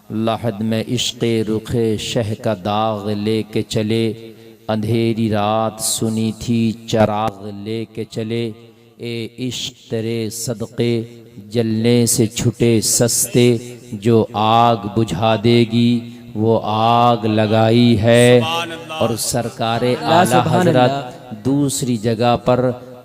lahad में इश्क़े रुखे शह का दाग लेके चले, अंधेरी रात सुनी थी चराग लेके चले। ए इश्क़ तेरे सदक़े जलने से छुटे सस्ते, जो आग बुझा देगी वो आग लगाई है। और सरकारे आला हज़रत दूसरी जगह पर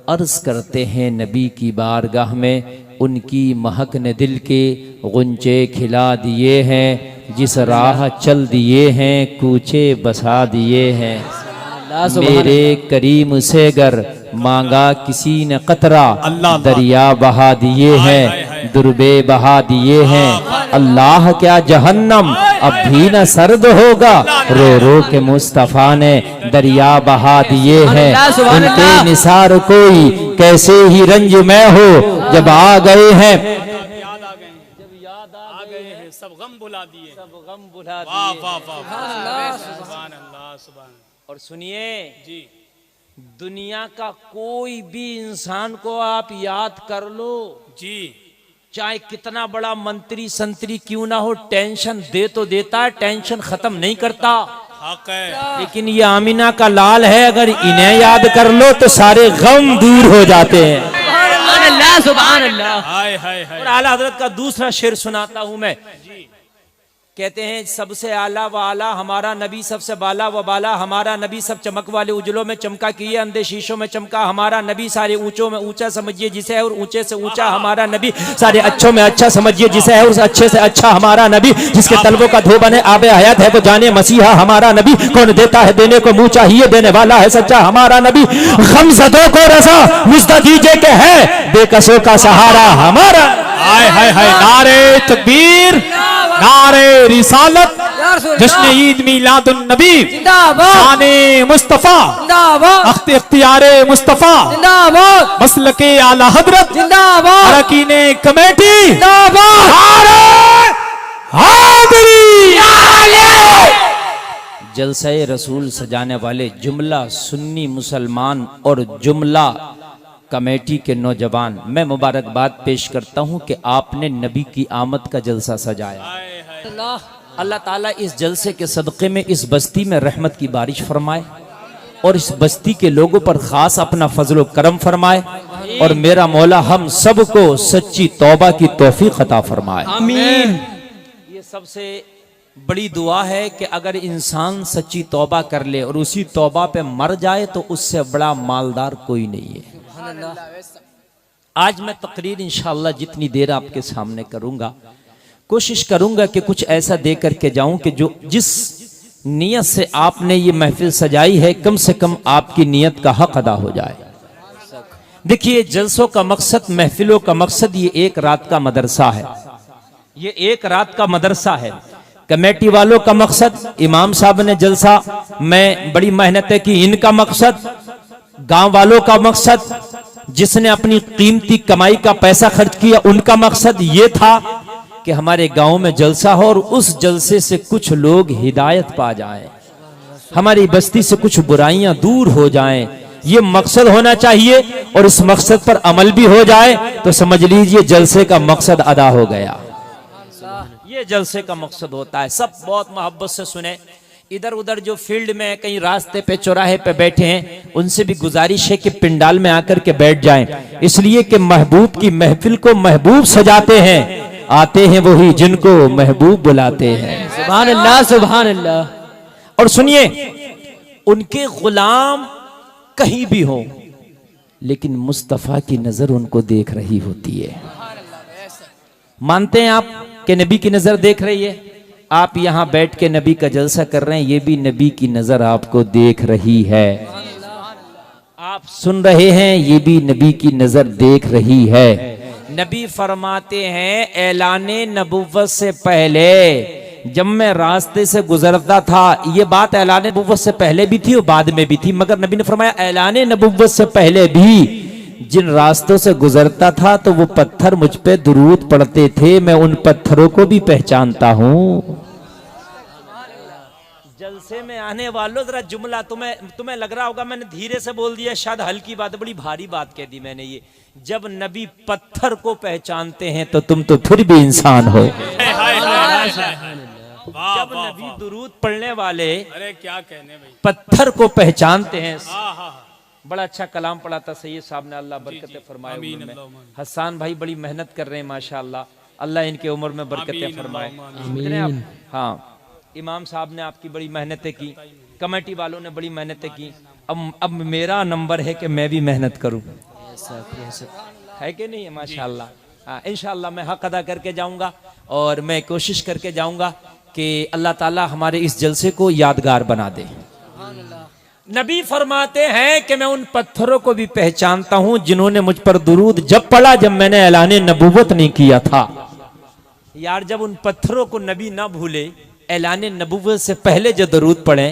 अर्ज़ करते हैं नबी की बारगाह में, उनकी महक ने दिल के गुंचे खिला दिए हैं, जिस राह चल दिए हैं कूचे बसा दिए हैं। मेरे करीम से गर मांगा किसी ने कतरा, दरिया बहा दिए हैं दुर्बे बहा दिए हैं। अल्लाह क्या जहन्नम अब भी न सर्द होगा, रो रो के मुस्तफ़ा ने दरिया बहा दिए हैं। उनके निसार कोई कैसे ही रंज में हो, जब आ गए हैं सब गम भुला दिए, सब गम भुला दिए। वाह वाह वाह, सुभान अल्लाह सुभान। और सुनिए जी, दुनिया का कोई भी इंसान को आप याद कर लो जी, चाहे कितना बड़ा मंत्री संतरी क्यों ना हो, टेंशन दे तो देता है, टेंशन खत्म नहीं करता। हक है। लेकिन ये आमीना का लाल है, अगर इन्हें याद कर लो तो सारे गम दूर हो जाते हैं। सुभान अल्लाह। हाय हाय हाय। और आला हजरत का दूसरा शेर सुनाता हूं मैं। कहते हैं सबसे आला व आला हमारा नबी, सबसे बाला व बाला हमारा नबी, सब चमक वाले उजलों में चमका किए, अंधे शीशों में चमका हमारा नबी, सारे ऊंचों में ऊंचा समझिए जिसे है और ऊंचे से ऊंचा हमारा नबी, सारे अच्छों में अच्छा समझिए जिसे है और अच्छे से अच्छा हमारा नबी, जिसके तलवों का धोबन है आबे हयात है वो जाने मसीहा हमारा नबी, कौन देता है देने को मुंह चाहिए देने वाला है सच्चा हमारा नबी, गमज़दों को रज़ा मुझदा दीजिए के है बेकसों का सहारा हमारा। हाय हाय हाय। नारे तकबीर, नारे रिसालत, जश्न ईद मीलादुन नबी, शाने मुस्तफा, अख्ते इख्तियारे मुस्तफा, मसलके आला हजरत, अरकीने कमेटी, जलसे रसूल सजाने वाले जुमला सुन्नी मुसलमान और जुमला कमेटी के नौजवान, मैं मुबारकबाद पेश करता हूं कि आपने नबी की आमद का जलसा सजाया। अल्लाह ताला इस जलसे के सदक़े में इस बस्ती में रहमत की बारिश फरमाए और इस बस्ती के लोगों पर खास अपना फजल करम फरमाए, और मेरा मौला हम सबको सच्ची तौबा की तौफीक अता फरमाए। आमीन। ये सबसे बड़ी दुआ है कि अगर इंसान सच्ची तौबा कर ले और उसी तौबा पे मर जाए तो उससे बड़ा मालदार कोई नहीं है। आज मैं तकरीर इंशाअल्लाह जितनी देर आपके सामने करूंगा, कोशिश करूंगा कि कुछ ऐसा दे करके जाऊं कि जो जिस नियत से आपने ये महफिल सजाई है कम से कम आपकी नियत का हक अदा हो जाए। देखिए जलसों का मकसद, महफिलों का मकसद ये एक रात का मदरसा है, ये एक रात का मदरसा है। कमेटी वालों का मकसद, इमाम साहब ने जलसा में बड़ी मेहनतें की, इनका मकसद, गांव वालों का मकसद, जिसने अपनी कीमती कमाई का पैसा खर्च किया उनका मकसद ये था कि हमारे गांव में जलसा हो और उस जलसे से कुछ लोग हिदायत पा जाएं, हमारी बस्ती से कुछ बुराइयां दूर हो जाएं। ये मकसद होना चाहिए और इस मकसद पर अमल भी हो जाए तो समझ लीजिए जलसे का मकसद अदा हो गया। ये जलसे का मकसद होता है। सब बहुत मोहब्बत से सुने। इधर उधर जो फील्ड में कहीं रास्ते पे चौराहे पे बैठे हैं उनसे भी गुजारिश है कि पिंडाल में आकर के बैठ जाएं, इसलिए कि महबूब की महफिल को महबूब सजाते हैं, आते हैं वही जिनको महबूब बुलाते हैं। सुभान अल्लाह सुभान अल्लाह। और सुनिए, उनके गुलाम कहीं भी हो लेकिन मुस्तफा की नजर उनको देख रही होती है। मानते हैं आप कि नबी की नजर देख रही है? आप यहाँ बैठ के नबी का जलसा कर रहे हैं, ये भी नबी की नजर आपको देख रही है। आप सुन रहे हैं, ये भी नबी की नजर देख रही है। नबी फरमाते हैं, ऐलाने नबुव्वत से पहले जब मैं रास्ते से गुजरता था, ये बात ऐलाने नबुव्वत से पहले भी थी और बाद में भी थी, मगर नबी ने फरमाया ऐलाने नबुव्वत से पहले भी जिन रास्तों से गुजरता था तो वो पत्थर मुझ पे दुरूद पढ़ते थे, मैं उन पत्थरों को भी पहचानता हूँ। जलसे में आने वालों जरा जुमला तुम्हें लग रहा होगा मैंने धीरे से बोल दिया, शायद हल्की बात, बड़ी भारी बात कह दी मैंने। ये जब नबी पत्थर को पहचानते हैं तो तुम तो फिर भी इंसान हो। जब नबी दुरूद पढ़ने वाले अरे क्या कहने भाई। पत्थर को पहचानते हैं। हाँ हाँ बड़ा अच्छा कलाम पढ़ा था सैयद साहब ने, अल्लाह बरकतें फरमाए उम्र में। हसन भाई बड़ी मेहनत कर रहे हैं माशाअल्लाह, अल्लाह इनके उम्र में बरकतें फरमाए। इतने हाँ, इमाम साहब ने आपकी बड़ी मेहनतें की, कमेटी वालों ने बड़ी मेहनतें की। अब मेरा नंबर है कि मैं भी मेहनत करूं, है कि नहीं? माशाअल्लाह। हाँ, इंशाअल्लाह मैं हक अदा करके जाऊंगा और मैं कोशिश करके जाऊंगा कि अल्लाह ताला हमारे इस जलसे को यादगार बना दे। नबी फरमाते हैं कि मैं उन पत्थरों को भी पहचानता हूं जिन्होंने मुझ पर दुरूद जब पढ़ा जब मैंने ऐलान नबूवत नहीं किया था। यार जब उन पत्थरों को नबी ना भूले, ऐलान नबूवत से पहले जो दुरूद पढ़े,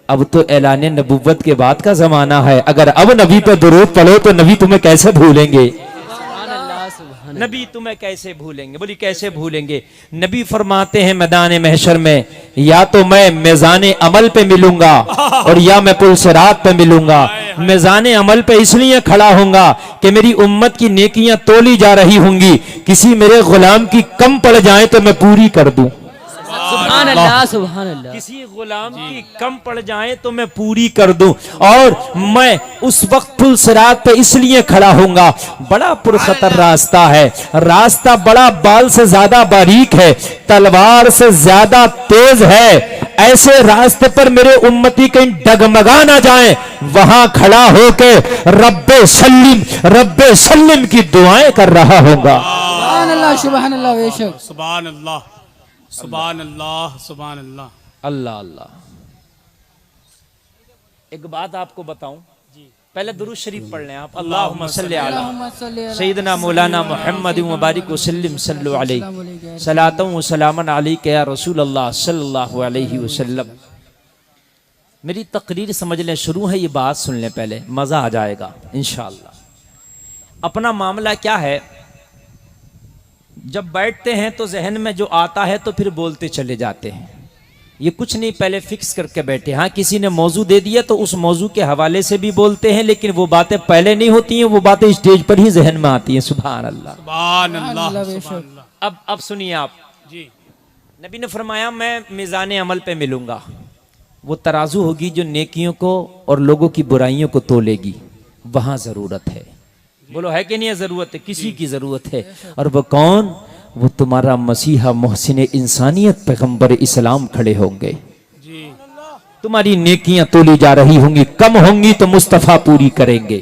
अब तो ऐलान नबूवत के बाद का जमाना है। अगर अब नबी पर दुरूद पढ़ो तो नबी तुम्हें कैसे भूलेंगे? नबी तुम्हें कैसे भूलेंगे? बोली कैसे भूलेंगे? नबी फरमाते हैं मैदान महशर में, या तो मैं मेज़ाने अमल पे मिलूंगा और या मैं पुलसिरात पे मिलूंगा। मेज़ाने अमल पे इसलिए खड़ा होऊंगा कि मेरी उम्मत की नेकियां तोली जा रही होंगी, किसी मेरे गुलाम की कम पड़ जाए तो मैं पूरी कर दूं। सुभान अल्लाह, सुभान अल्लाह। किसी गुलाम की कम पड़ जाए तो मैं पूरी कर दूं। और मैं उस वक्त पुल सिरात पे इसलिए खड़ा होऊंगा, बड़ा पुरखतर रास्ता है, रास्ता बड़ा बाल से ज्यादा बारीक है, तलवार से ज्यादा तेज है। ऐसे रास्ते पर मेरे उम्मती कहीं डगमगा ना जाए, वहां खड़ा होके रब्बे सल्लिम की दुआएं कर रहा होगा। सुभान अल्लाह, सुभान अल्लाह, बेशक। सुभान अल्लाह, सुभान अल्लाह, सुभान अल्लाह, अल्लाह अल्लाह। एक बात आपको बताऊं, पहले दुरूद शरीफ पढ़ लें आप। अल्लाहुम्मा सल्ली अला सय्यिदना मौलाना मुहम्मद व बारिक वसल्लिम सल्लु अलैहि सलातन व सलामन अलैका या रसूल अल्लाह सल्लल्लाहु अलैहि वसल्लम। मेरी तकरीर समझ लें, शुरू है ये बात सुन लें पहले, मजा आ जाएगा इंशाअल्लाह। अपना मामला क्या है, जब बैठते हैं तो जहन में जो आता है तो फिर बोलते चले जाते हैं। ये कुछ नहीं पहले फिक्स करके बैठे। हाँ, किसी ने मौजू दे दिया तो उस मौजू के हवाले से भी बोलते हैं, लेकिन वो बातें पहले नहीं होती हैं, वो बातें स्टेज पर ही जहन में आती हैं। सुभान अल्लाह, सुभान अल्लाह, सुभान अल्लाह। अब सुनिए आप जी। नबी ने फरमाया मैं मीज़ान अमल पे मिलूंगा। वो तराजू होगी जो नेकियों को और लोगों की बुराइयों को तोलेगी, वहां जरूरत है। बोलो है कि नहीं है? जरूरत है, किसी की जरूरत है। और वो कौन? वो तुम्हारा मसीहा मोहसिन इंसानियत पैगंबर इस्लाम खड़े होंगे। तुम्हारी नेकियां तोली जा रही होंगी, कम होंगी तो मुस्तफा पूरी करेंगे।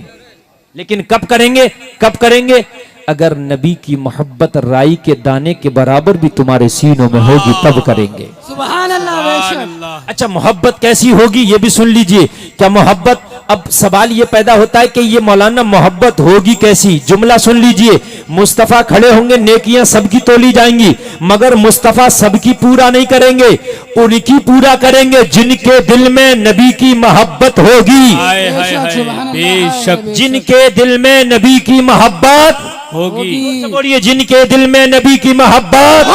लेकिन कब करेंगे? कब करेंगे? अगर नबी की मोहब्बत राई के दाने के बराबर भी तुम्हारे सीनों में होगी तब करेंगे। सुभान अल्लाह, बेशक। अच्छा, मोहब्बत कैसी होगी ये भी सुन लीजिए। क्या मोहब्बत, अब सवाल ये पैदा होता है कि ये मौलाना मोहब्बत होगी कैसी? जुमला सुन लीजिए। मुस्तफा खड़े होंगे, नेकियां सबकी तोली जाएंगी, मगर मुस्तफा सबकी पूरा नहीं करेंगे, उनकी पूरा करेंगे जिनके दिल में नबी की मोहब्बत होगी। बेशक जिनके दिल में नबी की मोहब्बत होगी। बोलिए, जिनके दिल में नबी की मोहब्बत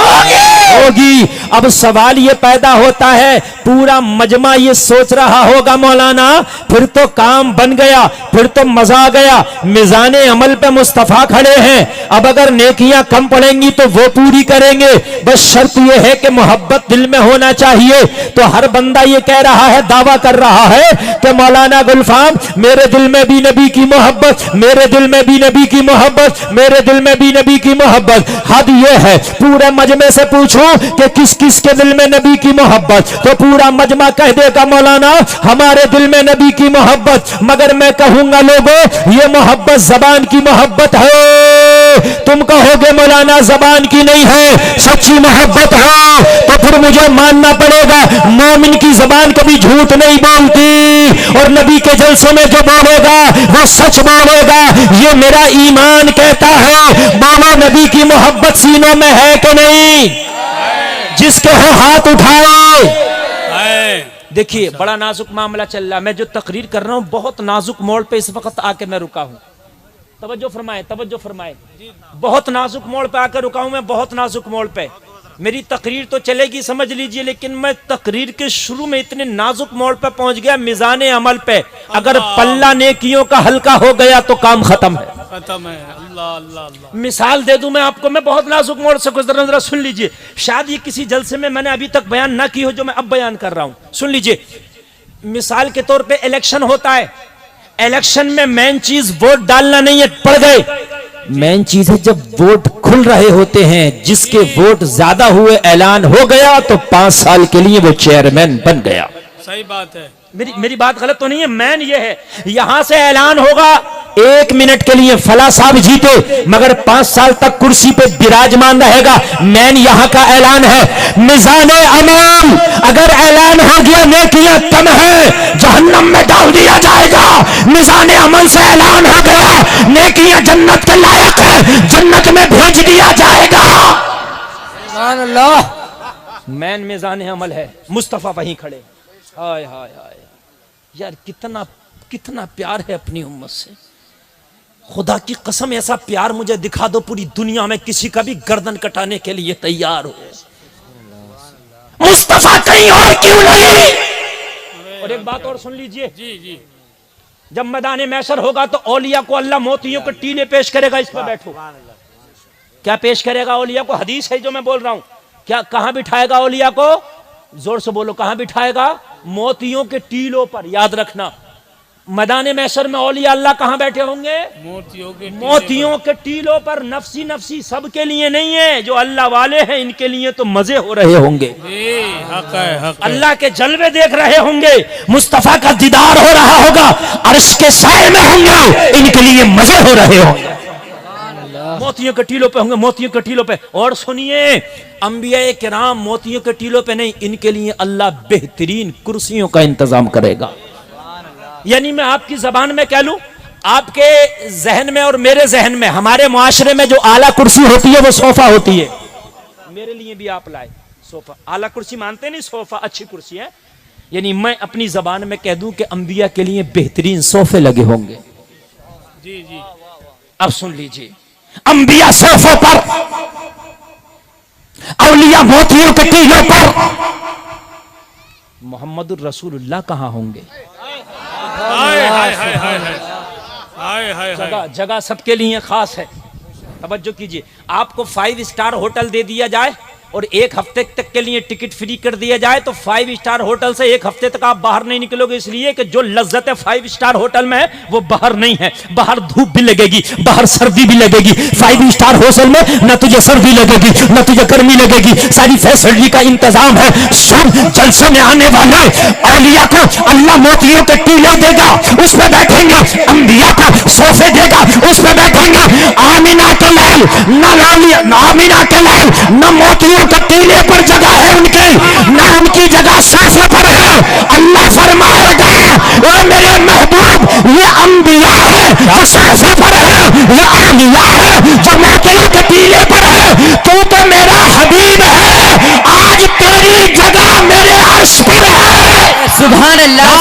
होगी। अब सवाल ये पैदा होता है, पूरा मजमा ये सोच रहा होगा मौलाना फिर तो काम बन गया, फिर तो मजा आ गया, मिजाने अमल पे मुस्तफा खड़े हैं, अब अगर नेकियां कम पड़ेंगी तो वो पूरी करेंगे, बस शर्त ये है कि मोहब्बत दिल में होना चाहिए। तो हर बंदा ये कह रहा है, दावा कर रहा है कि मौलाना गुलफाम मेरे दिल में भी नबी की मोहब्बत, मेरे दिल में भी नबी की मोहब्बत, मेरे दिल में भी नबी की मोहब्बत। हद ये है, पूरे मजमे से पूछूं कि किस किस के दिल में नबी की मोहब्बत, तो पूरा मजमा कह देगा मौलाना हमारे दिल में नबी की मोहब्बत। मगर मैं कहूंगा लोगों, ये मोहब्बत जबान की मोहब्बत है। तुम कहोगे मौलाना जबान की नहीं है, सच्ची मोहब्बत है, तो फिर मुझे मानना पड़ेगा मोमिन की जबान कभी झूठ नहीं बोलती, और नबी के जलसे में जो बोलेगा वो सच बोलेगा। ये मेरा ईमान कहता है। बोलो, नबी की मोहब्बत सीनों में है कि नहीं? जिसके हो हाथ उठाए। देखिए, बड़ा नाजुक मामला चल रहा है। मैं जो तकरीर कर रहा हूं बहुत नाजुक मोड़ पे इस वक्त आके मैं रुका हूं। तवज्जो फरमाए, तवज्जो फरमाए। बहुत नाजुक मोड़ पे आकर रुका हूं मैं, बहुत नाजुक मोड़ पे। मेरी तकरीर तो चलेगी समझ लीजिए, लेकिन मैं तकरीर के शुरू में इतने नाजुक मोड़ पे पहुंच गया, मिजाने अमल पे। अगर पल्ला नेकियों का हल्का हो गया तो काम खत्म है। खत्म है। अल्लाह अल्लाह अल्लाह। मिसाल दे दूं मैं आपको, मैं बहुत नाजुक मोड़ से गुजरा, जरा सुन लीजिए। शायद ये किसी जलसे में मैंने अभी तक बयान ना की हो जो मैं अब बयान कर रहा हूं, सुन लीजिए। मिसाल के तौर पे इलेक्शन होता है, इलेक्शन में मेन चीज वोट डालना नहीं है, पड़ गए। मेन चीज है जब वोट खुल रहे होते हैं, जिसके वोट ज्यादा हुए ऐलान हो गया तो 5 साल के लिए वो चेयरमैन बन गया। सही बात है। मेरी बात गलत तो नहीं है? मैन ये है, यहां से ऐलान होगा 1 मिनट के लिए फला साहब जीते, मगर 5 साल तक कुर्सी पे विराजमान रहेगा। मैन यहां का ऐलान है। मिजान अमाम अगर ऐलान हो गया नेकियां कम है, जहन्नम में डाल दिया जाएगा। मिजान अमल से ऐलान हो गया नेकियां जन्नत के लायक है, जन्नत में भेज दिया जाएगा। सुभान अल्लाह। मैन मिजान अमल है, मुस्तफा वहीं खड़े। हाय हाय हाय यार, कितना कितना प्यार है अपनी उम्मत से। खुदा की कसम ऐसा प्यार मुझे दिखा दो पूरी दुनिया में किसी का भी गर्दन कटाने के लिए तैयार हो। मुस्तफा कहीं और क्यों नहीं? और एक बात और सुन लीजिए, जी जी। जब मैदान मैशर होगा तो औलिया को अल्लाह मोतियों के टीले पेश करेगा। इस पर बैठो, क्या पेश करेगा औलिया को? हदीस है जो मैं बोल रहा हूं। क्या कहां बिठाएगा औलिया को? जोर से बोलो, कहां बिठाएगा? मोतियों के टीलों पर। याद रखना, मैदान मैशर में औलिया अल्लाह कहां बैठे होंगे? मोतियों के टीलों पर। नफसी नफसी सबके लिए नहीं है, जो अल्लाह वाले हैं इनके लिए तो मजे हो रहे होंगे। हक है, हक है। अल्लाह के जलवे देख रहे होंगे, मुस्तफा का दीदार हो रहा होगा, अर्श के साए में होंगे, इनके लिए मजे हो रहे होंगे। मोतियों के टीलों पे होंगे, मोतियों के टीलों पे। और सुनिए, अंबिया किराम मोतियों के टीलों पे नहीं, इनके लिए अल्लाह बेहतरीन कुर्सियों का इंतजाम करेगा। यानी मैं आपकी जबान में कह लूं, आपके जहन में और मेरे जहन में, हमारे मुआशरे में जो आला कुर्सी होती है वो सोफा होती है। मेरे लिए भी आप लाए सोफा। आला कुर्सी मानते नहीं, सोफा अच्छी कुर्सी है। यानी मैं अपनी जबान में कह दूं कि अंबिया के लिए बेहतरीन सोफे लगे होंगे। जी जी। अब सुन लीजिए, अंबिया सोफों पर, औलिया मोतियों के टीलों पर, मोहम्मदुर रसूलुल्लाह कहां होंगे? हाय हाय हाय हाय हाय हाय। जगह जगह सबके लिए खास है। तवज्जो कीजिए, आपको 5 स्टार होटल दे दिया जाए और 1 हफ्ते तक के लिए टिकट फ्री कर दिया जाए तो 5 स्टार होटल से 1 हफ्ते तक आप बाहर नहीं निकलोगे, इसलिए कि जो लज्जत है 5 स्टार होटल में है वो बाहर नहीं है। बाहर धूप भी लगेगी, बाहर सर्दी भी लगेगी। 5 स्टार होटल में न तुझे सर्दी लगेगी न तुझे गर्मी लगेगी, सारी फैसिलिटी का इंतजाम है। सब जलसे में आने वाले औलिया को अल्लाह मोतियों के टीले देगा, उस पर बैठेंगे। अंबिया को सोफे देगा, उस पर बैठेंगे। आमिना के लाल न आमिना के लाल न मोतियों के टीले पर जगह है उनके, ना उनकी जगह सोफे पर है। अल्लाह फरमाएगा, ओ मेरे महबूब, ये अंबिया है जो सोफे पर है, ये औलिया है जो मोतियों के टीले पर है। तू तो मेरा हबीब है, आज तेरी जगह मेरे अर्श पर है। सुभान अल्लाह।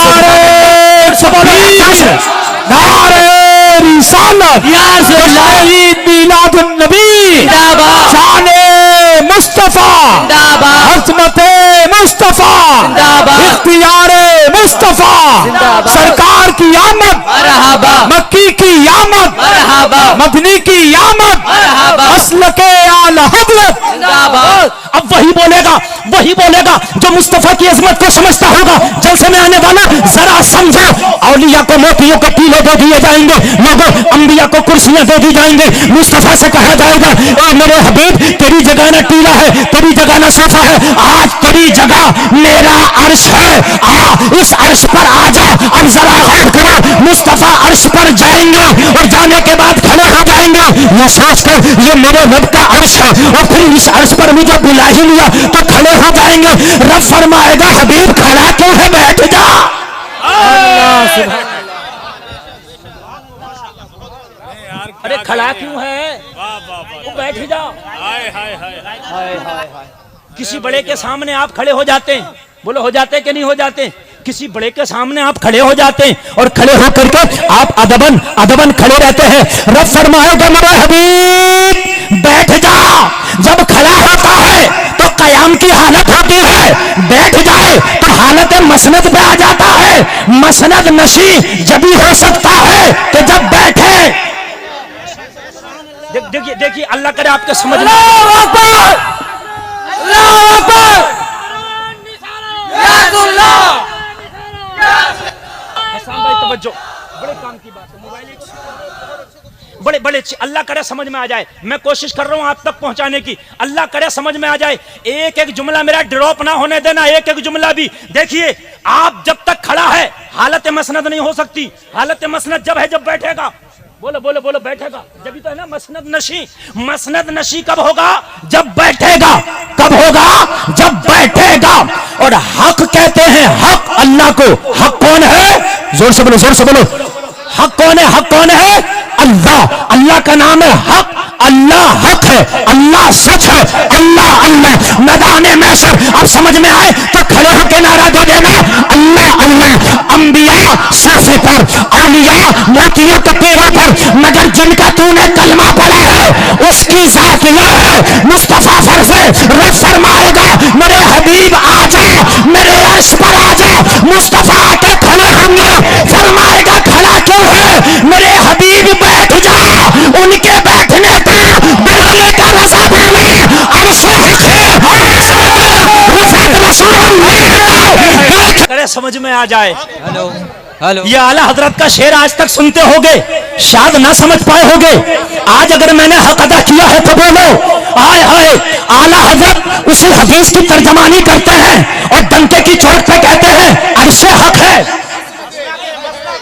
रिसालत या शहीद मिलादुन नबी जिंदाबाद। शाने मुस्तफा जिंदाबाद। हस्मते मुस्तफा जिंदाबाद। इख्तियारे मुस्तफा जिंदाबाद। सरकार की आमद, मरहबा मक्की की आमद, मरहबा मदनी की आमद, मरहबा मसलके आला हज़रत जिंदाबाद। अब वही बोलेगा जो मुस्तफा की अजमत को समझता होगा। जलसे में आने वाला जरा समझो, औलिया को मोतियों के टीले दे दिए जाएंगे, लोगों अंबिया को कुर्सियां दे दी जाएंगे। मुस्तफा से कहा जाएगा, ओ मेरे हबीब, तेरी जगह ना टीला है, तेरी जगह ना सोफा है, आज तेरी जगह मेरा अर्श है। आ इस अर्श पर आ जा। अब जरा गौर करो, मुस्तफा अर्श पर जाएंगे और जाने के बाद खड़े हो जाएंगे, ये सोच कर ये मेरे रब का अर्श है, और फिर इस अर्श पर मुझे बुला ही लिया तो खड़े हो जाएंगे। रब फरमाएगा, हबीब खड़ा क्यों है, बैठ जा। अरे खड़ा क्यों है, वो बैठ जा। हाय हाय हाय हाय हाय हाय। किसी बड़े के सामने आप खड़े हो जाते हैं, बोलो हो जाते हैं कि नहीं हो जाते? किसी बड़े के सामने आप खड़े हो जाते हैं और खड़े होकर के आप अदबन खड़े रहते हैं। रब फरमाएगा, मेरे हबीब बैठ जा। जब खड़ा होता है तो कयाम की हालत होती है, बैठ जाए तो हालत मसनद पे आ जाता है। मसनद नशी जब भी हो सकता है कि जब बैठे। देखिए देखिए, अल्लाह करे आपके समझ में। हसन भाई तवज्जो, बड़े काम की बात है, मोबाइल बड़े बड़े अल्लाह करे समझ में आ जाए। मैं कोशिश कर रहा हूं आप तक पहुंचाने की, अल्लाह करे समझ में आ जाए। एक एक जुमला मेरा ड्रॉप ना होने देना, एक एक जुमला भी। देखिए, आप जब तक खड़ा है हालत मसनद नहीं हो सकती। हालत मसनद जब है जब बैठेगा। बोलो बोलो बोलो, बैठेगा जब ही तो है ना मसनद नशी। मसनद नशी कब होगा? जब बैठेगा। कब होगा? जब बैठेगा। और हक कहते हैं, हक अल्लाह को। हक कौन है? जोर से बोलो, जोर से बोलो। हक कौन है? हक कौन है? अल्लाह। अल्लाह का नाम है हक। अल्लाह हक है, अल्लाह सच है, अल्लाह अल्लाह। मैदाने महशर अब समझ में आए तो खड़े होकर नारा दे देना, अल्लाह अल्लाह। अंबिया सरसे पर, औलिया मोतियों के पेड़ों पर, मगर जिनका तूने कलमा पढ़ा है उसकी जात यह है। मुस्तफा फरसे रब फरमाएगा, मेरे हबीब आ जा, मेरे अर्श पर आ जा। मुस्तफा के खड़े होंगे, फरमाएगा खड़ा क्यों है? मेरे हबीब बैठ जा। उनके बैठने पर बिरले का रज़ा पावे, अर्श करे समझ में आ जाए। हेलो हेलो, ये आला हजरत का शेर आज तक सुनते होगे, शायद ना समझ पाए होगे। आज अगर मैंने हक अदा किया है तो बोलो हाय हाय। आला हजरत उसी हदीस की तर्जमानी करते हैं और डंके की चोट पे कहते हैं अर्शे हक है,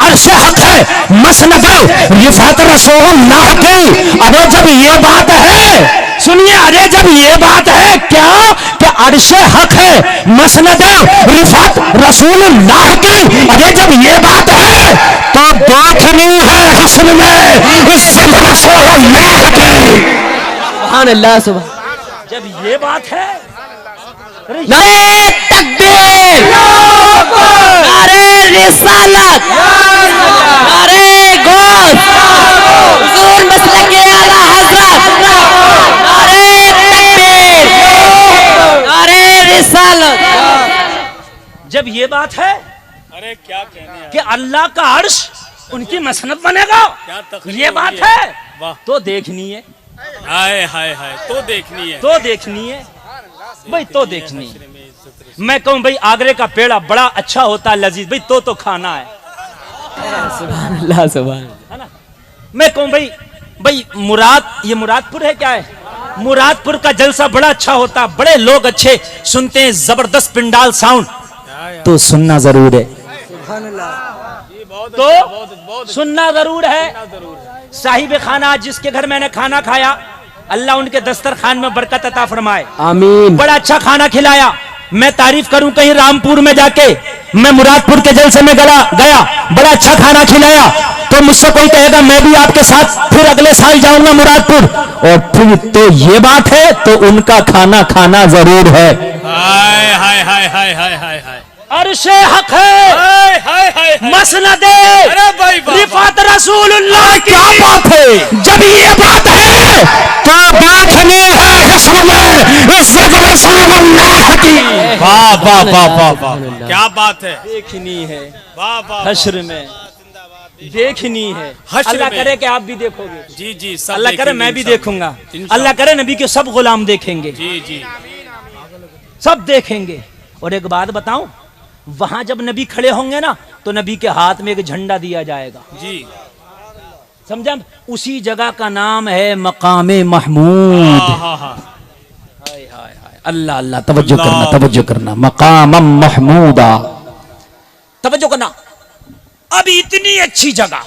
अर्शे हक है, मसनद रिफात रसूलुल्लाह की। अरे जब ये बात है, सुनिए, अरे जब ये बात है क्या कि अर्शे हक है, मसनद रिफात रसूलुल्लाह की। अरे जब ये बात है तो देखनी है हस्न में इज्जत रसूलुल्लाह की। सुभान अल्लाह, सुभान। जब ये बात है, नारे तकबीर, नारे रिसालत, नारे गौस, हुजूर मसलक आला हज़रत, नारे तकबीर, नारे रिसालत। जब ये बात है अरे क्या कहने हैं? कि अल्लाह का अर्श उनकी मसनद बनेगा, क्या तकरीर ये हो बात रही है? है वाह। तो देखनी है, हाय हाय हाय, तो देखनी है। तो देखनी है भाई, तो देखनी है। मैं कहूं भाई आगरे का पेड़ा बड़ा अच्छा होता है, लजीज भाई, तो खाना है सुभान अल्लाह, सुभान। है ना। मैं कहूं भाई भाई मुराद, ये मुरादपुर है क्या है? मुरादपुर का जलसा बड़ा अच्छा होता है, बड़े लोग अच्छे सुनते हैं, जबरदस्त पिंडाल साउंड, तो सुनना जरूर है। तो सुनना जरूर है। साहिब खाना जिसके घर मैंने खाना खाया, अल्लाह उनके दस्तरखान में बरकत अता फरमाए, आमीन। बड़ा अच्छा खाना खिलाया। मैं तारीफ करूं कहीं रामपुर में जाके, मैं मुरादपुर के जलसे में गया, बड़ा अच्छा खाना खिलाया, तो मुझसे कोई कहेगा मैं भी आपके साथ फिर अगले साल जाऊंगा मुरादपुर, और फिर तो ये बात है तो उनका खाना खाना जरूर है। हाय हाय हाय हाय हाय हाय हाय, अर्शे हक है, हाय हाय हाय, मसनदे अरे भाई वाह, रिफात रसूलुल्लाह की। क्या बात है? जब ये बात है तो देखनी है हस्न में इज्जत रसूलुल्लाह की। वाह वाह वाह वाह वाह, क्या बात है? देखनी है वाह वाह, हश्र में, देखनी है। हश्र अल्लाह में। करे कि आप भी देखोगे, जी जी, सब अल्लाह करे देखेंगे मैं भी इंशाअल्लाह। देखूंगा, इंशाअल्लाह। अल्लाह करे नबी के सब गुलाम देखेंगे, जी जी, सब देखेंगे। और एक बात बताऊं, वहां जब नबी खड़े होंगे ना तो नबी के हाथ में एक झंडा दिया जाएगा, जी। समझा? उसी जगह का नाम है मकामे महमूद। हाँ हाँ हाँ, अल्लाह अल्लाह, तवज्जो अल्लाह। करना, तवज्जो करना, मकाम महमूदा, तवज्जो करना। अभी इतनी अच्छी जगह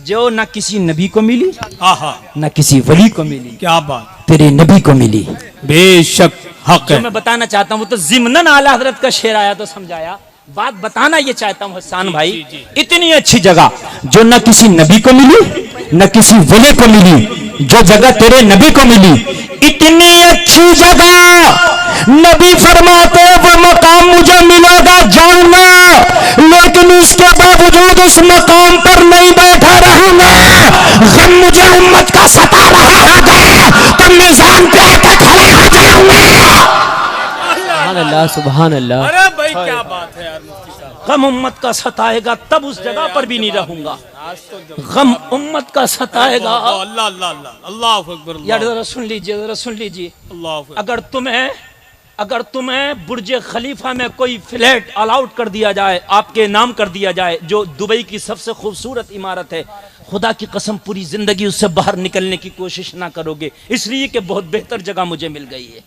जो न किसी नबी को मिली, हाँ हाँ, न किसी वली को मिली, क्या बात, तेरे नबी को मिली। बेशक हक जो है। मैं बताना चाहता हूँ वो तो जिमनन आला हजरत का शेर आया तो समझाया, बात बताना ये चाहता हूँ हसन भाई, जी, जी। इतनी अच्छी जगह जो न किसी नबी को मिली न किसी वली को मिली, जो जगह तेरे नबी को मिली, इतनी अच्छी जगह। नबी फरमाते वो मकाम मुझे मिलेगा जानना, लेकिन इसके बावजूद उस मकाम पर नहीं बैठा रहूंगा। गम मुझे उम्मत का सता रहा होगा तो मीज़ान पे आकर खड़ा हो जाऊंगा। सुभान अल्लाह, सुभान अल्लाह। अरे भाई क्या बात है यार मुफ्ती साहब, गम उम्मत का सताएगा तब उस जगह पर भी नहीं रहूंगा। गम उम्मत का सताएगा। अल्लाह अल्लाह अल्लाह अल्लाह अकबर। यार जरा सुन लीजिए, जरा सुन लीजिए। अल्लाह अगर तुम्हें बुर्ज खलीफा में कोई फ्लैट अलाउड कर दिया जाए, आपके नाम कर दिया जाए, जो दुबई की सबसे खूबसूरत इमारत है, खुदा की कसम पूरी जिंदगी उससे बाहर निकलने की कोशिश ना करोगे, इसलिए कि बहुत बेहतर जगह मुझे मिल गई है।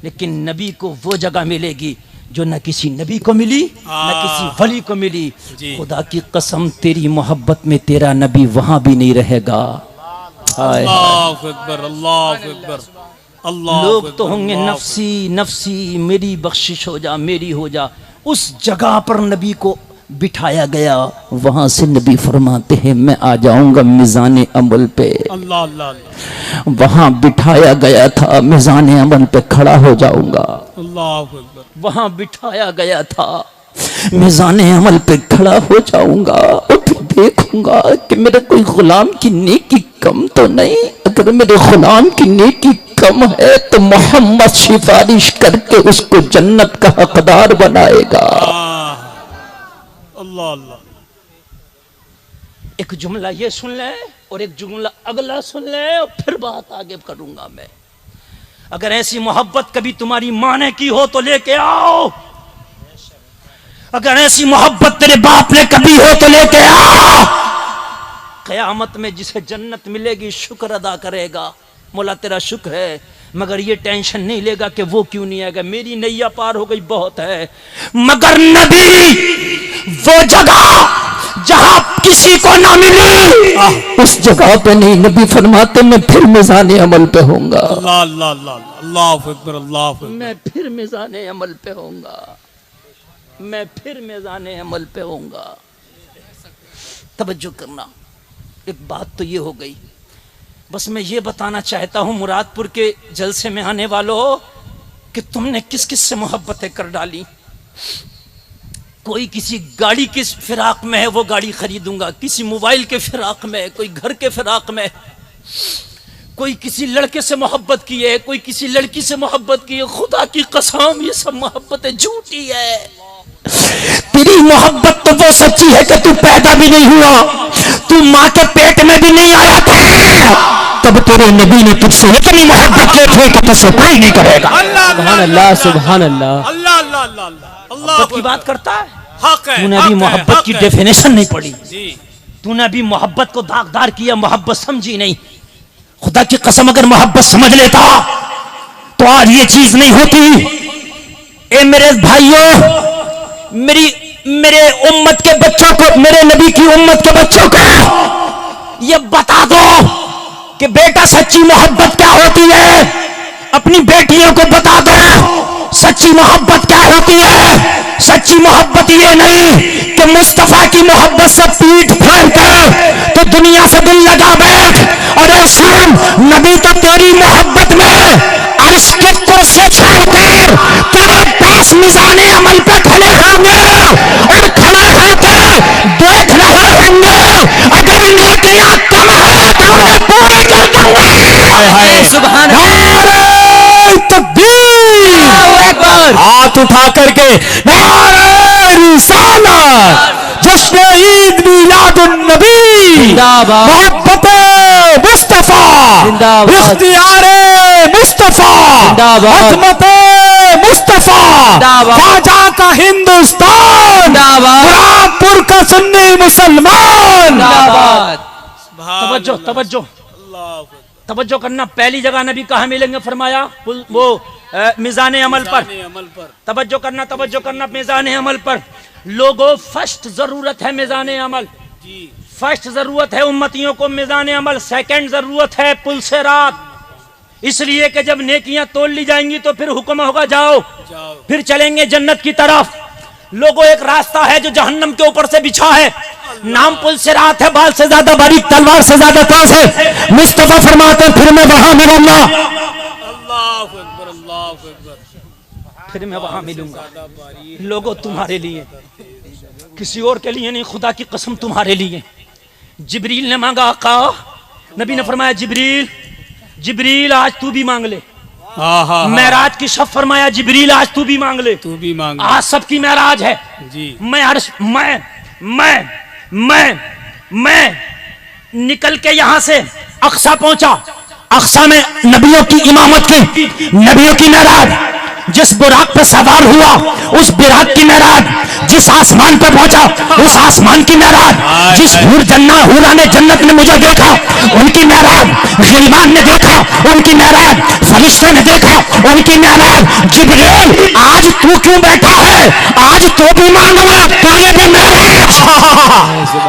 लेकिन नबी को वो जगह मिलेगी जो न किसी नबी को मिली न किसी वली को मिली। खुदा की कसम तेरी मोहब्बत में तेरा नबी वहां भी नहीं रहेगा। अल्लाह अकबर अल्लाह अकबर अल्लाह। लोग तो होंगे नफसी नफसी, मेरी बख्शिश हो जा, मेरी हो जा। उस जगह पर नबी को बिठाया गया, वहां से नबी फरमाते हैं मैं आ जाऊंगा मिजान अमल पे। अल्लाह अल्लाह। वहां बिठाया गया था, मिजान अमल पे खड़ा हो जाऊंगा। अल्लाह अकबर। वहां बिठाया गया था, मिजान अमल पे खड़ा हो जाऊंगा और फिर देखूंगा कि मेरे कोई गुलाम की नेकी कम तो नहीं। अगर मेरे गुलाम की नेकी कम है तो मोहम्मद सिफारिश करके उसको जन्नत का हकदार बनाएगा। अल्लाह अल्लाह। एक जुमला ये सुन ले और एक जुमला अगला सुन ले और फिर बात आगे करूंगा मैं। अगर ऐसी मोहब्बत कभी तुम्हारी माँ ने की हो तो लेके आओ। अगर ऐसी मोहब्बत तेरे बाप ने कभी हो तो लेके आओ। कयामत में जिसे जन्नत मिलेगी शुक्र अदा करेगा, मौला तेरा शुक्र है, मगर ये टेंशन नहीं लेगा कि वो क्यों नहीं आएगा, मेरी नैया पार हो गई बहुत है। मगर नबी वो जगह जहां किसी को ना मिली उस जगह पे नहीं, नबी फरमाते मैं फिर मिजान अमल पे होऊंगा। अल्लाह अल्लाह अल्लाह अल्लाह अकबर अल्लाह अकबर। मैं फिर मिजान अमल पे होऊंगा, मैं फिर मिजान अमल पे होऊंगा। तवज्जो करना, एक बात तो ये हो गई। बस मैं ये बताना चाहता हूं मुरादपुर के जलसे में आने वालों कि तुमने किस किस से मोहब्बतें कर डाली। कोई किसी गाड़ी की फिराक में है वो गाड़ी खरीदूंगा, किसी मोबाइल के फिराक में, कोई घर के फिराक में, कोई किसी लड़के से मोहब्बत की है, कोई किसी लड़की से मोहब्बत की है। खुदा की कसम ये सब मोहब्बतें झूठी है। तेरी मोहब्बत तो वो सच्ची है कि तू पैदा भी नहीं हुआ, तू माँ के पेट में भी नहीं आया था, तब तेरे नबी ने तुझसे इतनी मोहब्बत की थी कि तुझसे कोई नहीं करेगा। सुभान अल्लाह सुभान अल्लाह। अल्लाह अल्लाह अल्लाह अल्लाह की बात करता है। हक है। तूने अभी मोहब्बत की डेफिनेशन नहीं पढ़ी, जी। तूने अभी मोहब्बत को दागदार किया, मोहब्बत समझी नहीं। खुदा की कसम अगर मोहब्बत समझ लेता तो आज ये चीज नहीं होती। ए मेरे भाइयों, मेरे उम्मत के बच्चों को, मेरे नबी की उम्मत के बच्चों को ये बता दो कि बेटा सच्ची मोहब्बत क्या होती है। अपनी बेटियों को बता दो सच्ची मोहब्बत क्या होती है। सच्ची मोहब्बत ये नहीं कि मुस्तफा की मोहब्बत से पीठ फाड़ कर तो दुनिया से दिल लगा बैठ। अरे सुन, नबी तो तेरी मोहब्बत में अर्श के कुर्सी छोड़कर तेरे पास मिजाने अमल पे खड़े होंगे और खड़े होकर देख रहे होंगे। अगर नेकियां कम है तो उन्हें पूरी कर दूंगा। सुभान हाथ उठा करके नारे रिसालत, जश्न ईद मिलादुन नबी, जिंदाबाद, मोहब्बत मुस्तफा, जिंदाबाद, इख्तियारे मुस्तफा, जिंदाबाद, अज़मत मुस्तफा, जिंदाबाद, ख्वाजा का हिंदुस्तान, जिंदाबाद, मुरादपुर का सुन्नी मुसलमान। जिंदाबाद। तवज्जो तवज्जो तवज्जो करना। पहली जगह नबी कहाँ मिलेंगे फरमाया? वो मिजान अमल पर। तवज्जो करना मिजान अमल पर। लोगों फर्स्ट जरूरत है मिजान अमल, फर्स्ट जरूरत है उम्मतियों को मिजान अमल, सेकंड जरूरत है पुल से रात। इसलिए कि जब नेकियां तोड़ ली जाएंगी तो फिर हुक्म होगा जाओ, फिर चलेंगे जन्नत की तरफ। लोगों एक रास्ता है जो जहन्नम के ऊपर से बिछा है, नाम पुल से रात है, बाल से ज्यादा बारीक, तलवार से ज्यादा तेज है। मुस्तफा फरमाते फिर मैं वहां मिलूंगा, फिर मैं वहां मिलूंगा। लोगों तुम्हारे लिए, किसी और के लिए नहीं, खुदा की कसम तुम्हारे लिए। जिब्रील ने मांगा आका, नबी ने फरमाया जिब्रील आज तू भी मांग ले। हाँ। मेराज की शब फरमाया जिब्रील आज तू भी मांग ले। तू भी मांग। आज सबकी मेराज है जी। मैं अर्श मैं निकल के यहां से अक्सा पहुंचा। अक्सा में नबियों की इमामत की, नबियों की मेराज, जिस बुराक पे सवार हुआ उस बुराक की मेराज, जिस आसमान पे पहुंचा उस आसमान की मेराज, जिस हुरा ने जन्नत में मुझे देखा उनकी मेराज, गिलमान ने देखा उनकी मेराज, फरिश्तों ने देखा उनकी मेराज। जिब्रील आज तू क्यों बैठा है? आज तो भी मांगना तेरे भी मेराज।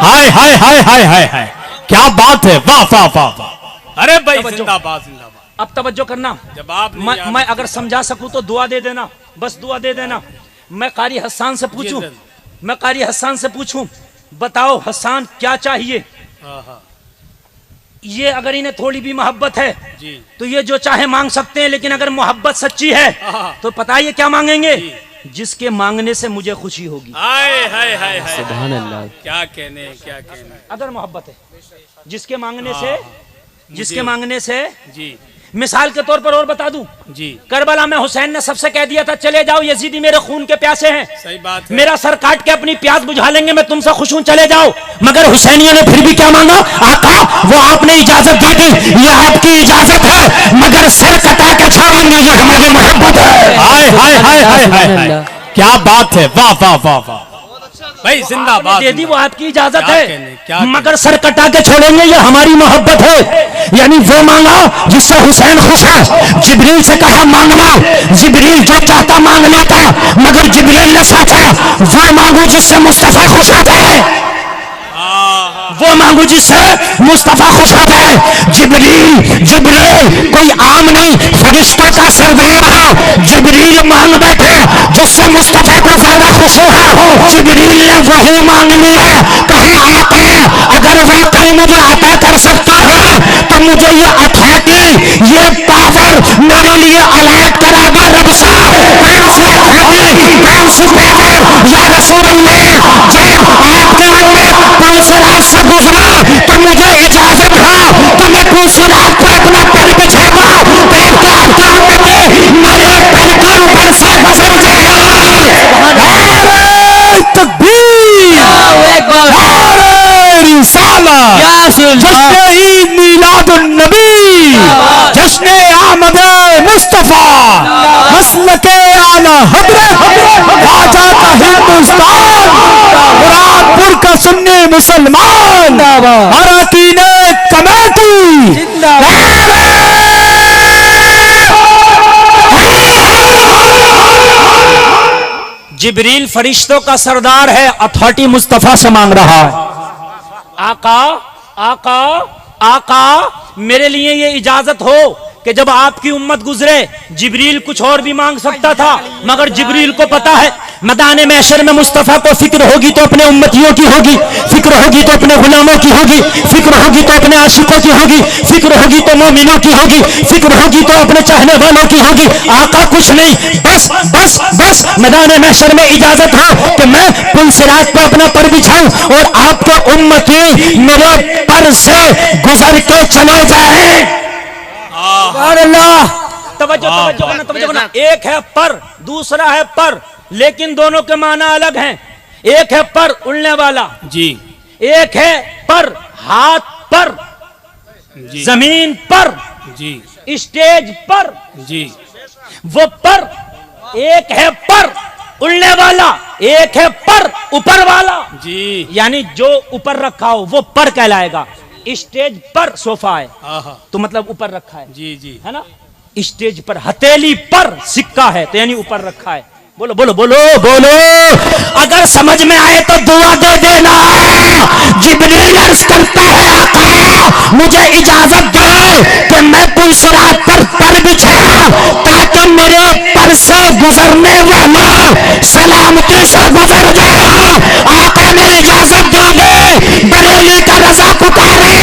हाय हाय हाय हाय हाय हाय, क्या बात है, वाह वाह वाह वाह। अरे भाई जिंदाबाद जिंदाबाद। अब तवज्जो करना, जवाब मैं अगर समझा सकूं तो दुआ दे देना, बस दुआ दे देना। मैं कारी हसन से पूछूं, मैं कारी हसन से पूछूं, बताओ हसन क्या चाहिए? ये अगर इन्हें थोड़ी भी मोहब्बत है जी, तो ये जो चाहे मांग सकते हैं, लेकिन अगर मोहब्बत सच्ची है तो पता है ये क्या मांगेंगे? जिसके मांगने से मुझे खुशी होगी। हाय हाय हाय हाय, सुभान अल्लाह। क्या कहने क्या कहने। अगर मोहब्बत है, जिसके मांगने से, जिसके मांगने से जी। मिसाल के तौर पर और बता दूं जी, करबला में हुसैन ने सबसे कह दिया था चले जाओ यजीदी मेरे खून के प्यासे हैं, सही बात है। मेरा सर काट के अपनी प्यास बुझा लेंगे, मैं तुमसे खुश हूं, चले जाओ। मगर हुसैनियों ने फिर भी क्या मांगा? आका वो आपने इजाजत दी थी, ये आपकी इजाजत है, मगर सर कटा के छोड़ेंगे, ये हमारी मोहब्बत है। हाय हाय हाय हाय हाय हाय, क्या बात है, वाह वाह वाह वाह भाई, जिंदाबाद। दे दी वो आपकी इजाजत क्या है, कहने, क्या मगर सर कटा के छोड़ेंगे, ये हमारी मोहब्बत है। यानी वो मांगा जिससे हुसैन खुश है। जिब्रील से कहा मांगना, जिब्रील जो चाहता मांग लेता, मगर जिब्रील ने सोचा वो मांगू जिससे मुस्तफा खुश होता है, वो मांगू जिससे मुस्तफा खुश होता है। जिब्रील जिब्रील कोई आम नहीं, फरिश्तों का सरदार है। जिब्रील मांग बैठे जिससे मुस्तफा को ज्यादा खुश हो। जिब्रील ने वही मांग लिया, कहा आता अगर वाकई मुझे अता कर सकता है तो मुझे ये अथॉरिटी, ये पावर मेरे लिए अलर्ट करा दे रब साहब। या रसूल अल्लाह, जब आपके अंदर पुलसरात से गुजरा तो मुझे इजाजत है तो मैं पुलसरात पर अपना पर बिछाऊंगा, ताकि आपका उम्मत मेरे पर के ऊपर से गुजर जाए। तकबीर, जश्न ईद मिलादुन नबी, जश्न आमद मुस्तफा, मसलके आला हजरत, राजा का हिंदुस्तान, मुरादपुर का सुन्नी मुसलमान, अरकीने कमेटी। जिब्रील फरिश्तों का सरदार है, अथॉरिटी मुस्तफा से मांग रहा है। आका आका आका, मेरे लिए ये इजाजत हो कि जब आपकी उम्मत गुजरे, जिब्रील कुछ और भी मांग सकता था, मगर जिब्रील को पता है मैदान महशर में मुस्तफा को फिक्र होगी तो अपने उम्मतियों की होगी, फिक्र होगी तो अपने गुलामों की होगी, फिक्र होगी तो अपने आशिकों की होगी, फिक्र होगी तो मोमिनों की होगी, फिक्र होगी तो अपने चाहने वालों की होगी। आका कुछ नहीं, बस बस बस मैदान महशर में इजाजत हो कि मैं पुलसिरात पर अपना पर बिछाऊं और आपके उम्मती मेरे पर से गुजर के चले जाए। तवज्जो करना, एक है पर, दूसरा है पर, लेकिन दोनों के माना अलग हैं। एक है पर उड़ने वाला जी, एक है पर हाथ पर जी, जमीन पर जी, स्टेज पर जी, वो पर। एक है पर उड़ने वाला, एक है पर ऊपर वाला जी, यानी जो ऊपर रखा हो वो पर कहलाएगा। स्टेज पर सोफा है तो मतलब ऊपर रखा है, जी जी, है ना। स्टेज पर हथेली पर सिक्का है तो यानी ऊपर रखा है। बोलो बोलो बोलो बोलो, अगर समझ में आए तो दुआ दे देना। जिब्रील अर्ज करता है आका मुझे इजाजत दे कि मैं पुलसिरात पर बिछाऊं ताकि मेरे पर से गुजरने वाला सलामती से गुजर जाए। आका ने इजाजत दे दे, बरेली का रजा पुकारे,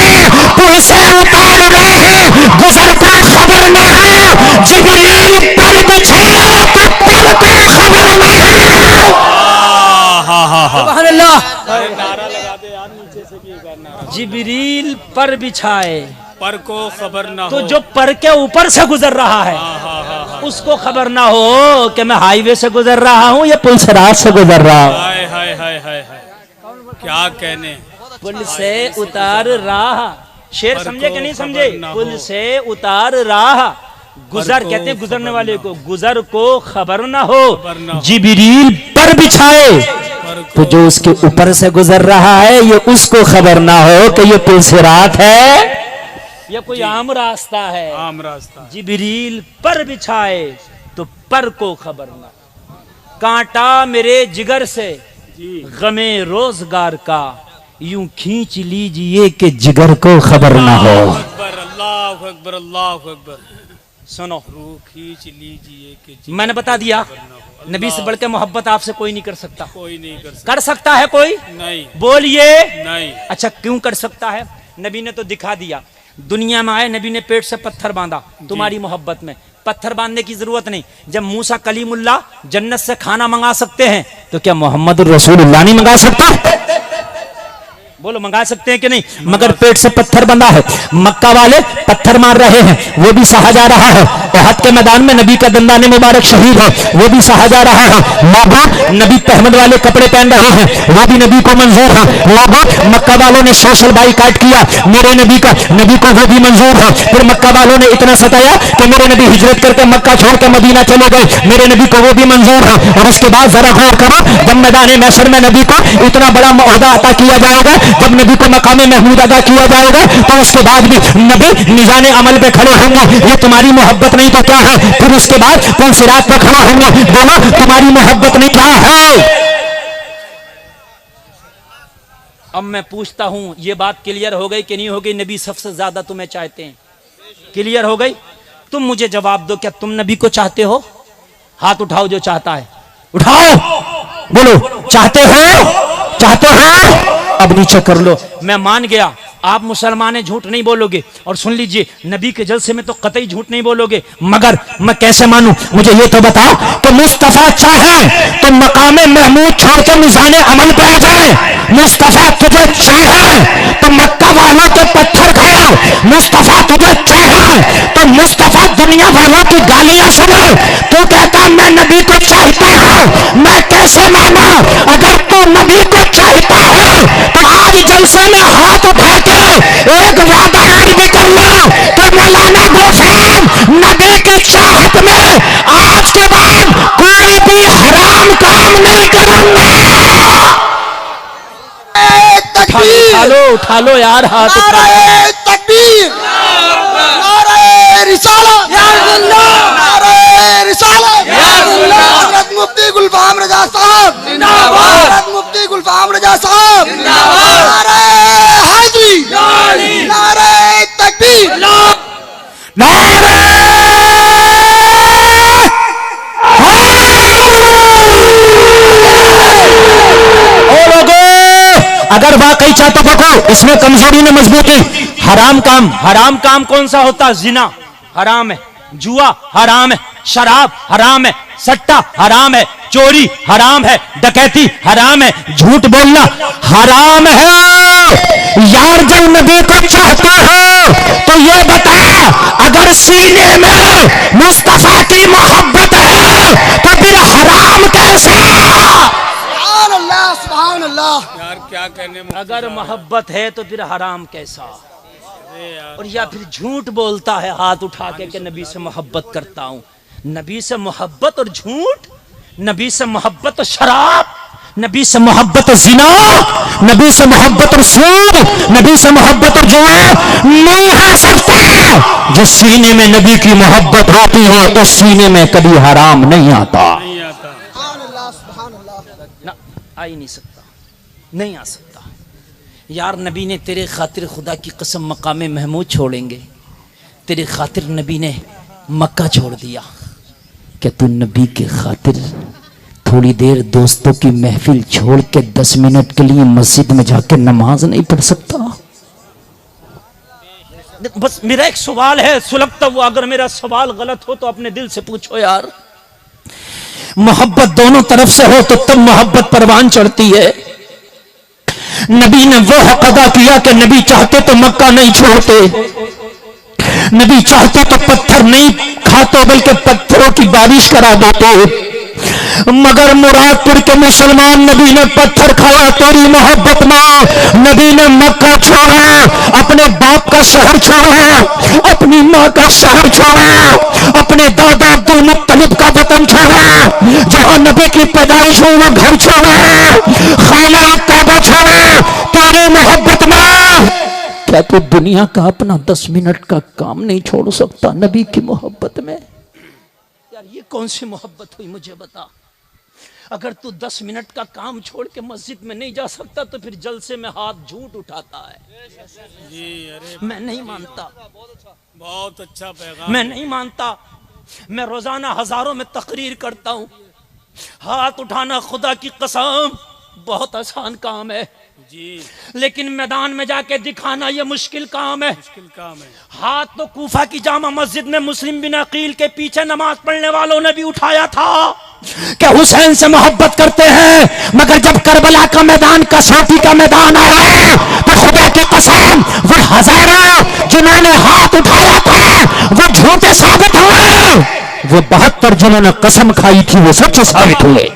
पुल से उतार रहे, गुजरता खबर न है। जिब्रील पर बिछाया तो पर पे खबर न है। सुभान अल्लाह। जिब्रील पर बिछाए पर को खबर ना तो हो। जो पर के ऊपर से गुजर रहा है उसको खबर ना हो कि मैं हाईवे से गुजर रहा हूँ या पुल से रात से गुजर रहा हूँ। हाय हाय हाय हाय हाय, क्या कहने। पुल से उतार राह, शेर पर समझे को कि नहीं खबर समझे? ना पुल हो। से उतार राह, गुजर को कहते हैं गुजरने खबर वाले ना को, गुजर को खबर ना हो। खबर ना हो। जिब्रील पर बिछाए पर तो जो उसके ऊपर से गुजर रहा है ये उसको खबर ना हो कि ये पुल से रात है या कोई आम रास्ता है। आम रास्ता। जिब्रील पर बिछाए तो पर को खबर ना। कांटा मेरे जिगर से जी गमे रोजगार का, यूं खींच लीजिए कि जिगर को खबर ना हो। अकबर, अल्लाह अकबर, अल्लाह अकबर। सुनो, रूह खींच लीजिए कि जी मैंने बता दिया खबर ना हो। नबी से बढ़ के मोहब्बत आपसे कोई नहीं कर सकता। कोई नहीं कर सकता। कर सकता है कोई? नहीं बोलिए। नहीं। अच्छा, क्यों कर सकता है? नबी ने तो दिखा दिया। दुनिया में आए नबी ने पेट से पत्थर बांधा तुम्हारी मोहब्बत में। पत्थर बांधने की जरूरत नहीं। जब मूसा कलीमुल्लाह जन्नत से खाना मंगा सकते हैं तो क्या मोहम्मद रसूलुल्लाह नहीं मंगा सकता? बोलो, मंगा सकते हैं कि नहीं? मगर पेट से पत्थर बंधा है। मक्का वाले पत्थर मार रहे हैं, वो भी सहा जा रहा है। उहद के मैदान में नबी का दंदाने मुबारक शहीद है, वो भी सहा जा रहा है। लोगों नबी तहमद वाले कपड़े पहन रहे हैं, वो भी नबी को मंजूर है। लोगों मक्का वालों ने सोशल बाइकाट किया मेरे नबी का, नबी को वो भी मंजूर है। फिर मक्का वालों ने इतना सताया कि मेरे नबी हिजरत करके मक्का छोड़ के मदीना चले गए, मेरे नबी को वो भी मंजूर है। और उसके बाद जरा गौर करो, जब मैदान महशर में नबी को इतना बड़ा ओहदा अता किया जाएगा, जब नबी को मकाम महमूद अदा किया जाएगा, तो उसके बाद भी नबी निजाने अमल पे खड़े होंगे। ये तुम्हारी मोहब्बत नहीं तो क्या है? फिर उसके बाद कौन सिरात पे खड़े होंगे? बोलो, तुम्हारी मोहब्बत नहीं क्या है? अब मैं पूछता हूं, ये बात क्लियर हो गई कि नहीं हो गई? नबी सबसे ज्यादा तुम्हें चाहते हैं, क्लियर हो गई? तुम मुझे जवाब दो, क्या तुम नबी को चाहते हो? हाथ उठाओ जो चाहता है, उठाओ, बोलो चाहते हो? चाहते हो? अब नीचे कर लो। मैं मान गया आप मुसलमान हैं, झूठ नहीं बोलोगे। और सुन लीजिए, नबी के जलसे में तो कतई झूठ नहीं बोलोगे। मगर मैं कैसे मानूं? मुझे ये तो बताओ कि मुस्तफा चाहे तो मकाम महमूद छोड़ के निजाने अमल पे आ जाए। मुस्तफा तुझे चाहे तो मक्का वालों के पत्थर खाए। मुस्तफा तुझे चाहे तो मुस्तफा दुनिया वालों की गालियां सुने। तू कहता मैं नबी को चाहता हूं, मैं कैसे माना? अगर तू नबी को चाहता है तो आज जलसे में हाथ उठा के एक वादा भी कर लो कि मौलाना गौफान नबी की चाहत में आज के बाद कोई भी हराम काम नहीं करूंगा। उठा लो यार हाथ। नारे तकबीर, नारे रिसालत, नारे रिसालत, हज़रत मुफ्ती गुलफाम रजा साहब जिंदाबाद, हज़रत मुफ्ती गुलफाम रजा साहब जिंदाबाद, नारे हैदरी, नारे तकबीर, नारे अगर वाकई चाहते देखो इसमें कमजोरी में मजबूती। हराम काम कौन सा होता? जिना हराम है, जुआ हराम है, शराब हराम है, सट्टा हराम है, चोरी हराम है, डकैती हराम है, झूठ बोलना हराम है। यार जब नबी को चाहते हो तो ये बता, अगर सीने में मुस्तफा की मोहब्बत है तो फिर हराम कैसे? सुभान अल्लाह, सुभान अल्लाह। यार क्या कहने। अगर मोहब्बत है तो फिर हराम कैसा? अरे यार, और या फिर झूठ बोलता है हाथ उठा के नबी से मोहब्बत करता हूं। नबी से मोहब्बत और झूठ, नबी से मोहब्बत और शराब, नबी से मोहब्बत और जिना, नबी से मोहब्बत और सूद, नबी से मोहब्बत और जुआ नहीं हो सकता। जिस सीने में नबी की मोहब्बत होती है उस सीने में कभी हराम नहीं आता। नहीं आता। सुभान अल्लाह, सुभान अल्लाह। ना, आ ही नहीं सकता, नहीं आ सकता। यार नबी ने तेरे खातिर खुदा की कसम मकाम महमूद छोड़ेंगे, तेरे खातिर नबी ने मक्का छोड़ दिया। क्या तू नबी के खातिर थोड़ी देर दोस्तों की महफिल छोड़ के 10 मिनट के लिए मस्जिद में जाके नमाज नहीं पढ़ सकता? बस मेरा एक सवाल है, सुलगता हुआ, अगर मेरा सवाल गलत हो तो अपने दिल से पूछो यार। मोहब्बत दोनों तरफ से हो तो तब मोहब्बत परवान चढ़ती है। नबी ने वो हक अदा किया कि नबी चाहते तो मक्का नहीं छोड़ते, नबी चाहते तो पत्थर नहीं खाते बल्कि पत्थरों की बारिश करा देते, मगर मुरादपुर के मुसलमान नबी ने पत्थर खाया तेरी मोहब्बत में। नबी ने मक्का छोड़ा, अपने बाप का शहर छोड़ा, अपनी माँ का शहर छोड़ा, अपने दादा अब्दुल मुत्तलिब का वतन छोड़ा, जहां नबी की पैदाइश हुई वो घर छोड़ा, खाना काबा छोड़ा तेरी मोहब्बत में। क्या तू दुनिया का अपना 10 मिनट का काम नहीं छोड़ सकता नबी की मोहब्बत में? यार ये कौन सी मोहब्बत हुई मुझे बता। अगर तू 10 मिनट का काम छोड़ के मस्जिद में नहीं जा सकता तो फिर जलसे में हाथ झूठ उठाता है। जी अरे मैं नहीं मानता, बहुत अच्छा पैगाम। मैं नहीं मानता। मैं रोजाना हजारों में तकरीर करता हूँ। हाथ उठाना खुदा की कसम बहुत आसान काम है जी, लेकिन मैदान में जाके दिखाना यह मुश्किल काम है। मुश्किल काम है। हाथ तो कूफा की जामा मस्जिद में मुस्लिम बिन अकील के पीछे नमाज पढ़ने वालों ने भी उठाया था कि हुसैन से मोहब्बत करते हैं, मगर जब करबला का मैदान कसौटी का मैदान आया तो खुदा की कसम वो हजारों जिन्होंने हाथ उठाया था वो झूठे साबित हुए। वो 72 जिन्होंने कसम खाई थी वो सच्चे साबित हुए।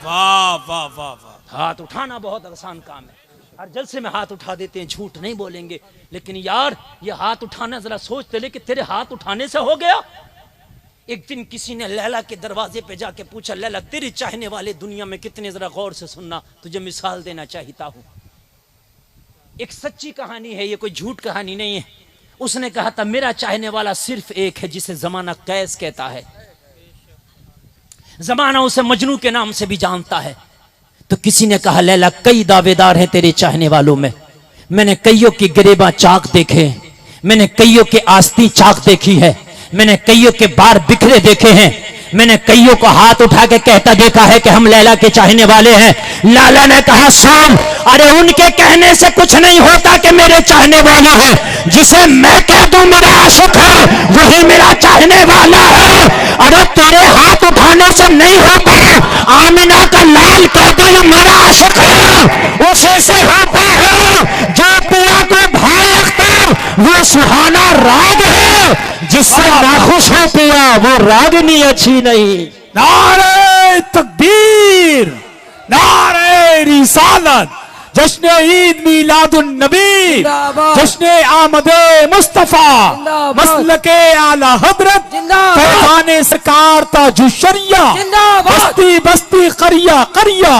वाह वाह वाह वाह। हाथ उठाना बहुत आसान काम है, हर जलसे में हाथ उठा देते हैं, झूठ नहीं बोलेंगे। लेकिन यार ये हाथ उठाना जरा सोचते ले कि तेरे हाथ उठाने से हो गया। एक दिन किसी ने लैला के दरवाजे पे जाके पूछा, लैला तेरे चाहने वाले दुनिया में कितने, जरा गौर से सुनना, तुझे मिसाल देना चाहता हूं। एक सच्ची कहानी है, ये कोई झूठ कहानी नहीं है। उसने कहा था मेरा चाहने वाला सिर्फ एक है जिसे जमाना कैस कहता है। जमाना उसे मजनू के नाम से भी जानता है। तो किसी ने कहा लैला कई दावेदार हैं तेरे चाहने वालों में, मैंने कईयों की गिरेबा चाक देखे, मैंने कईयों के आस्ती चाक देखी है, मैंने कईयों के बार बिखरे देखे हैं, मैंने कईयों को हाथ उठा के कहता देखा है कि हम लैला के चाहने वाले हैं। लाला ने कहा सुन, अरे उनके कहने से कुछ नहीं होता कि मेरे चाहने वाले हैं, जिसे मैं कह दूं मेरा आशिक है वही मेरा चाहने वाला है। अरे तेरे हाथ उठाने से नहीं होता, आमिना का लाल कह दो ये मेरा आशिक है, उसी से होता है। जो पिया को भाई अख्तर वो सुहाना राग है, जिससे नाखुश हो पिया वो रागनी अच्छी नहीं। नारे तकबीर, नारे रिसालत, जश्न ईद मिलादुन नबी, जिंदाबाद। जश्न आमदे मुस्तफा, जिंदाबाद। मसलके आला हजरत, जिंदाबाद। फैजाने सरकार ताजु शरिया, जिंदाबाद। बस्ती बस्ती करिया करिया।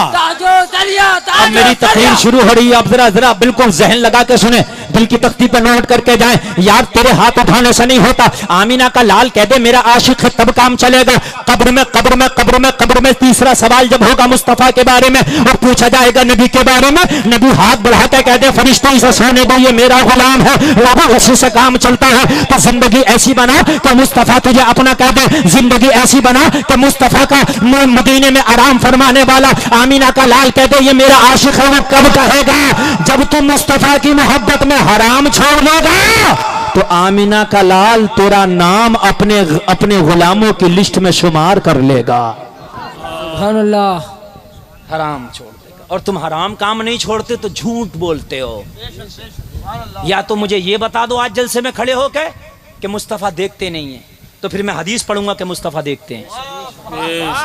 अब मेरी तकरीर शुरू हो रही है, अब जरा बिल्कुल जहन लगा के सुने, दिल की तख्ती पर नोट करके जाएं। यार तेरे हाथ उठाने से नहीं होता, आमीना का लाल कह दे मेरा आशिक है तब काम चलेगा। कब्र में कब्र में कब्र में कब्र में तीसरा सवाल जब होगा मुस्तफा के बारे में और पूछा जाएगा नबी के बारे में, नबी हाथ बढ़ाते कह दे फरिश्तों इसे सोने दो ये मेरा गुलाम है, लोगों उसी से काम चलता है। तो जिंदगी ऐसी बना कि मुस्तफा तुझे अपना कह दे, जिंदगी ऐसी बना कि मुस्तफा का मदीने में आराम फरमाने वाला आमीना का लाल कह दे ये मेरा आशिक है। वो कब कहेगा? जब तुम मुस्तफा की मोहब्बत में हराम छोड़ देगा तो आमीना का लाल तेरा नाम अपने अपने गुलामों की लिस्ट में शुमार कर लेगा। हराम छोड़ देगा, और तुम हराम काम नहीं छोड़ते तो झूठ बोलते हो। या तो मुझे ये बता दो आज जलसे में खड़े होकर कि मुस्तफा देखते नहीं है, तो फिर मैं हदीस पढ़ूंगा कि मुस्तफा देखते हैं।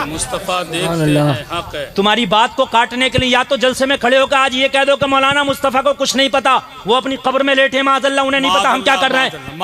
मुस्तफा देखते हैं, हक है। तुम्हारी बात को काटने के लिए या तो जलसे में खड़े होकर आज ये कह दो कि मौलाना मुस्तफा को कुछ नहीं पता, वो अपनी कब्र में लेटे माज़अल्लाह, उन्हें नहीं पता हम क्या कर रहे हैं।